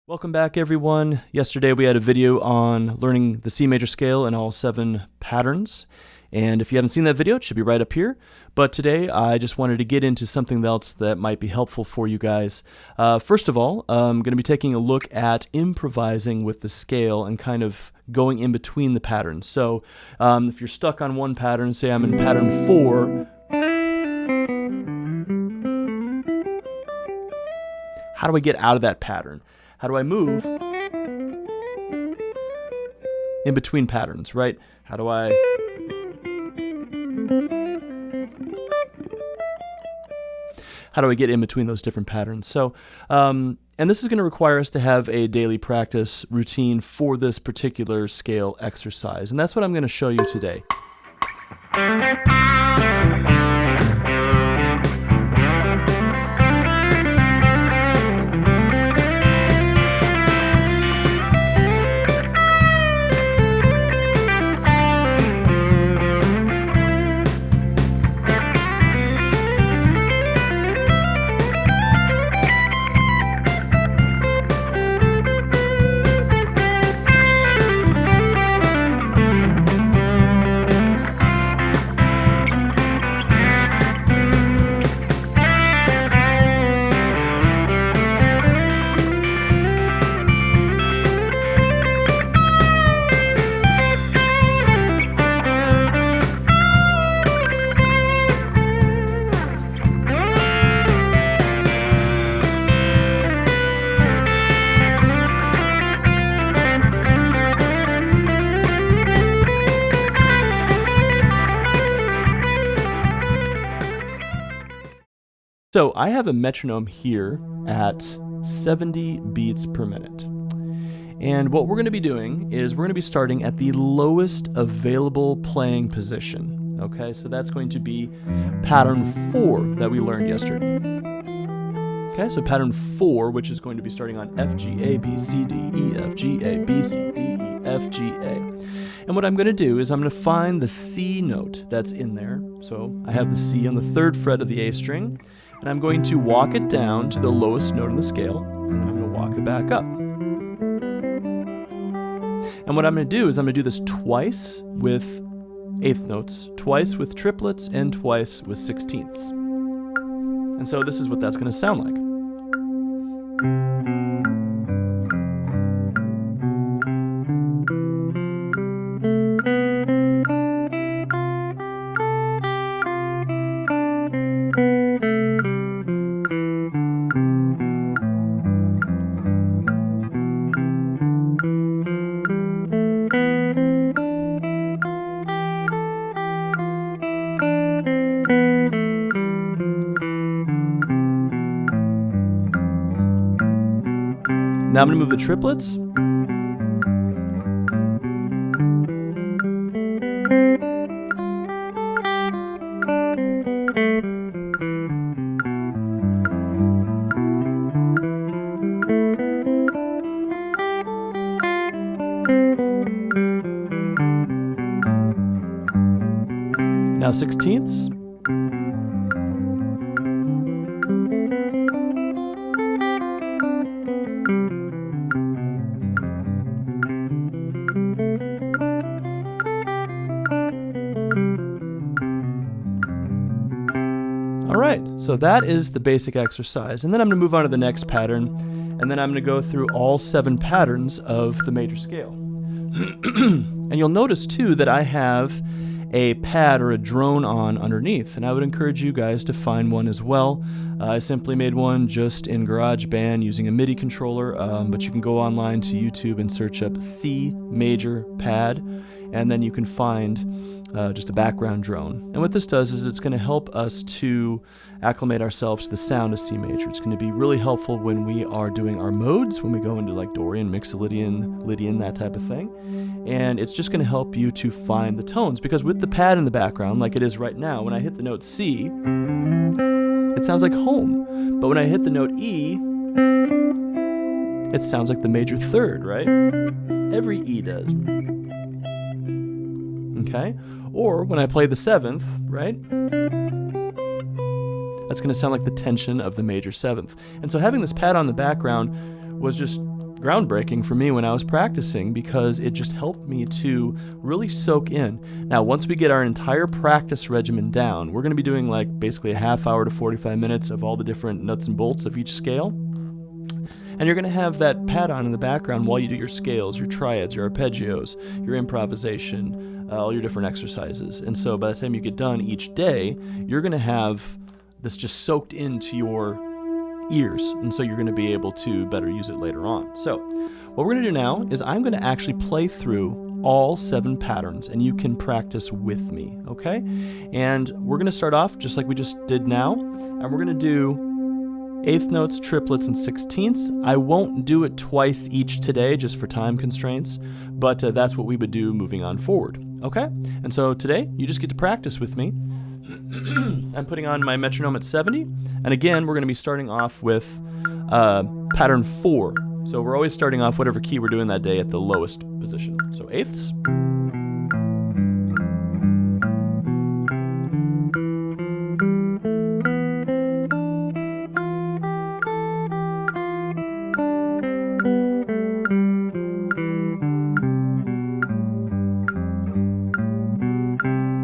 Welcome back, everyone. Yesterday we had a video on learning the C major scale and all 7 patterns. And if you haven't seen that video, it should be right up here. But today I just wanted to get into something else that might be helpful for you guys. First of all, I'm going to be taking a look at improvising with the scale and kind of going in between the patterns. So if you're stuck on one pattern, say I'm in pattern 4, how do I get out of that pattern? How do I move in between patterns, right? How do I get in between those different patterns? So, and this is going to require us to have a daily practice routine for this particular scale exercise. And that's what I'm going to show you today. So I have a metronome here at 70 beats per minute. And what we're going to be doing is we're going to be starting at the lowest available playing position. Okay, so that's going to be pattern 4 that we learned yesterday. Okay, so pattern 4, which is going to be starting on F, G, A, B, C, D, E, F, G, A, B, C, D, E, F, G, A. And what I'm going to do is I'm going to find the C note that's in there. So I have the C on the 3rd fret of the A string. And I'm going to walk it down to the lowest note on the scale, and then I'm going to walk it back up. And what I'm going to do is I'm going to do this twice with 8th notes, twice with triplets, and twice with 16ths. And so this is what that's going to sound like. Now I'm going to move the triplets. Now 16ths. Alright, so that is the basic exercise. And then I'm going to move on to the next pattern, and then I'm going to go through all 7 patterns of the major scale. And you'll notice too that I have a pad or a drone on underneath, and I would encourage you guys to find one as well. I simply made one just in GarageBand using a MIDI controller, but you can go online to YouTube and search up C major pad, and then you can find just a background drone. And what this does is it's going to help us to acclimate ourselves to the sound of C major. It's going to be really helpful when we are doing our modes, when we go into like Dorian, Mixolydian, Lydian, that type of thing. And it's just going to help you to find the tones, because with the pad in the background, like it is right now, when I hit the note C, it sounds like home. But when I hit the note E, it sounds like the major 3rd, right? Every E does. Okay? Or when I play the 7th, right? That's going to sound like the tension of the major 7th. And so having this pad on the background was just groundbreaking for me when I was practicing, because it just helped me to really soak in. Now, once we get our entire practice regimen down, we're going to be doing like basically a half hour to 45 minutes of all the different nuts and bolts of each scale. And you're going to have that pad on in the background while you do your scales, your triads, your arpeggios, your improvisation, all your different exercises. And so by the time you get done each day, you're going to have this just soaked into your ears, and so you're going to be able to better use it later on. So what we're going to do now is I'm going to actually play through all 7 patterns, and you can practice with me, okay? And we're going to start off just like we just did now, and we're going to do eighth notes, triplets, and sixteenths. I won't do it twice each today just for time constraints, but that's what we would do moving on forward, okay? And so today you just get to practice with me. I'm putting on my metronome at 70, and again we're going to be starting off with pattern 4. So we're always starting off whatever key we're doing that day at the lowest position. So eighths,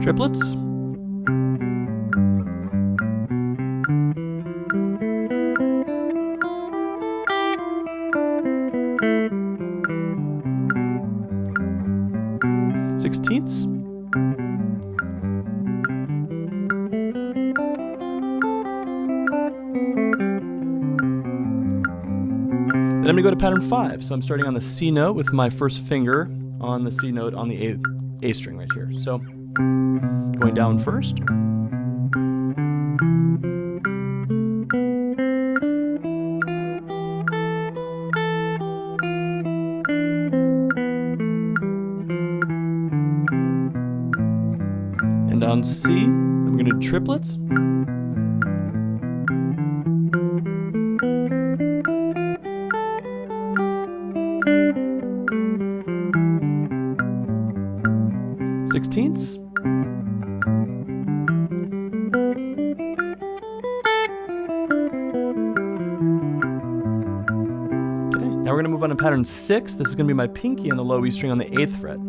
triplets, sixteenths, then I'm going to go to pattern 5. So I'm starting on the C note with my first finger on the C note on the A string right here. So going down first. And on C, I'm going to do triplets. Sixteenths. Now we're going to move on to pattern 6. This is going to be my pinky on the low E string on the 8th fret.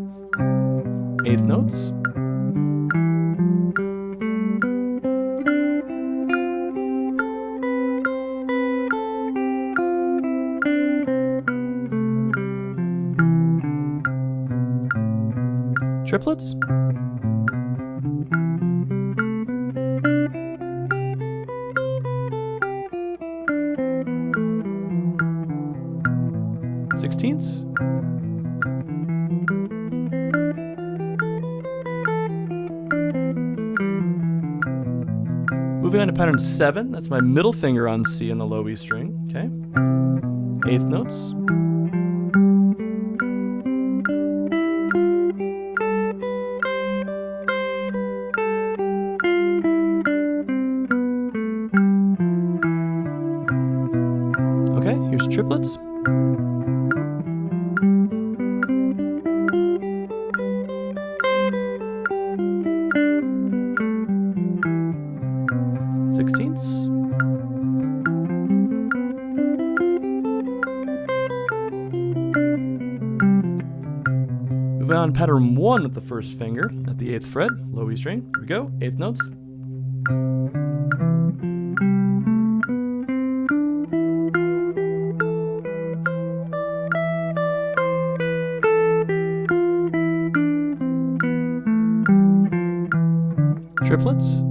Eighth notes. Triplets. Sixteenths. Moving on to pattern 7, that's my middle finger on C on the low E string, okay? Eighth notes. Okay, here's triplets. Sixteenths. Moving on, pattern 1 with the first finger at the 8th fret, low E string. Here we go, eighth notes. Triplets.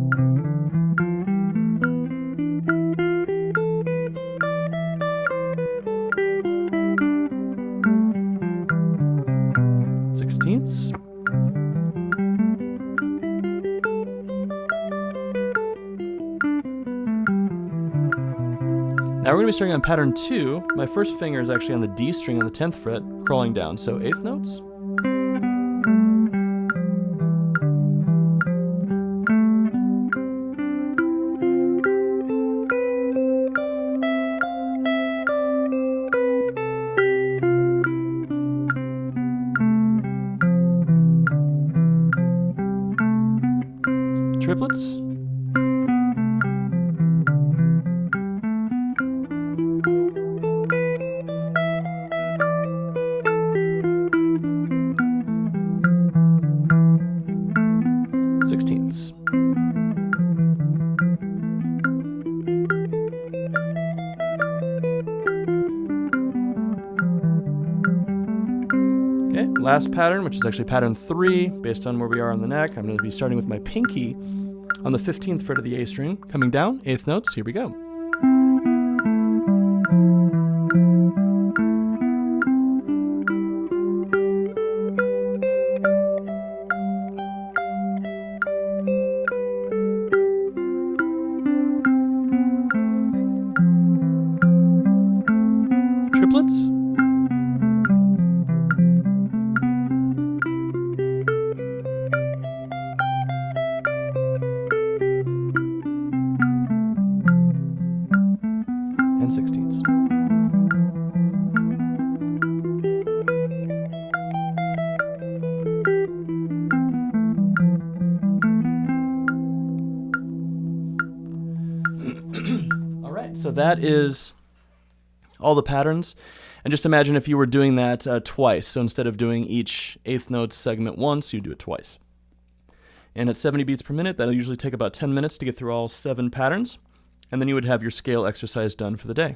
Sixteenths. Now we're going to be starting on pattern 2. My first finger is actually on the D string on the 10th fret, crawling down. So eighth notes. Triplets. last pattern, which is actually pattern 3, based on where we are on the neck. I'm going to be starting with my pinky on the 15th fret of the A string, coming down, 8th notes. Here we go. Triplets. And 16ths. All right, so that is all the patterns. And just imagine if you were doing that twice. So instead of doing each 8th note segment once, you do it twice. And at 70 beats per minute, that'll usually take about 10 minutes to get through all 7 patterns. And then you would have your scale exercise done for the day.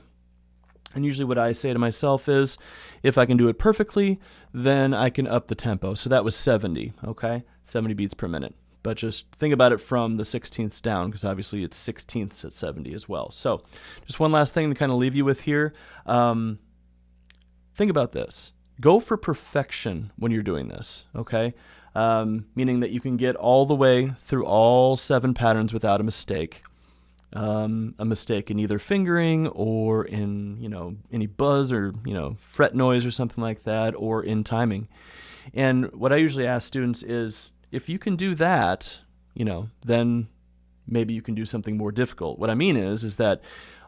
And usually what I say to myself is, if I can do it perfectly, then I can up the tempo. So that was 70, okay? 70 beats per minute. But just think about it from the 16ths down, because obviously it's 16ths at 70 as well. So just one last thing to kind of leave you with here. Think about this. Go for perfection when you're doing this, okay? Meaning that you can get all the way through all 7 patterns without a mistake. A mistake in either fingering or in, any buzz or, fret noise or something like that, or in timing. And what I usually ask students is, if you can do that, then maybe you can do something more difficult. What I mean is that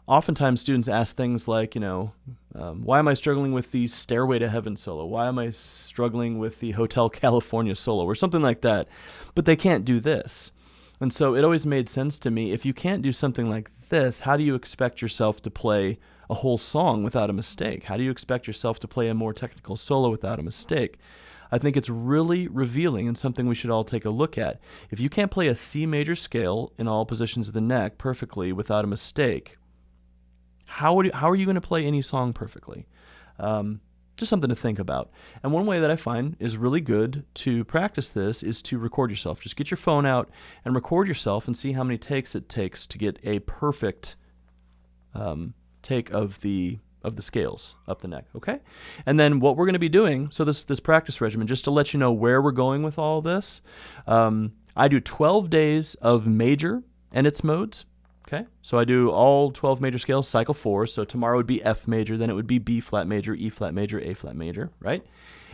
oftentimes students ask things like, why am I struggling with the Stairway to Heaven solo? Why am I struggling with the Hotel California solo or something like that? But they can't do this. And so it always made sense to me, if you can't do something like this, how do you expect yourself to play a whole song without a mistake? How do you expect yourself to play a more technical solo without a mistake? I think it's really revealing and something we should all take a look at. If you can't play a C major scale in all positions of the neck perfectly without a mistake, how are you going to play any song perfectly? Just something to think about. And one way that I find is really good to practice this is to record yourself. Just get your phone out and record yourself and see how many takes it takes to get a perfect take of the scales up the neck, okay? And then what we're going to be doing, so this practice regimen, just to let you know where we're going with all this, I do 12 days of major and its modes, okay? So I do all 12 major scales, cycle 4, so tomorrow would be F major, then it would be B flat major, E flat major, A flat major, right?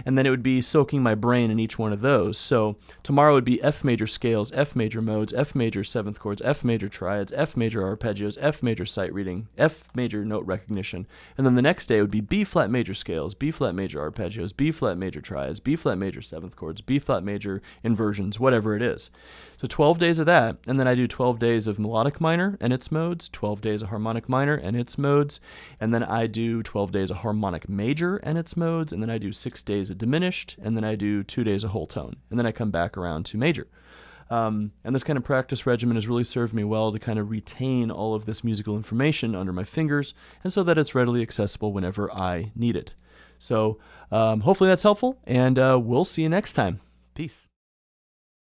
And then it would be soaking my brain in each one of those. So tomorrow would be F major scales, F major modes, F major 7th chords, F major triads, F major arpeggios, F major sight reading, F major note recognition. And then the next day would be B flat major scales, B flat major arpeggios, B flat major triads, B flat major 7th chords, B flat major inversions, whatever it is. So 12 days of that, and then I do 12 days of melodic minor and its modes, 12 days of harmonic minor and its modes, and then I do 12 days of harmonic major and its modes, and then I do 6 days of diminished, and then I do 2 days of whole tone, and then I come back around to major. And this kind of practice regimen has really served me well to kind of retain all of this musical information under my fingers, and so that it's readily accessible whenever I need it. So hopefully that's helpful, and we'll see you next time. Peace.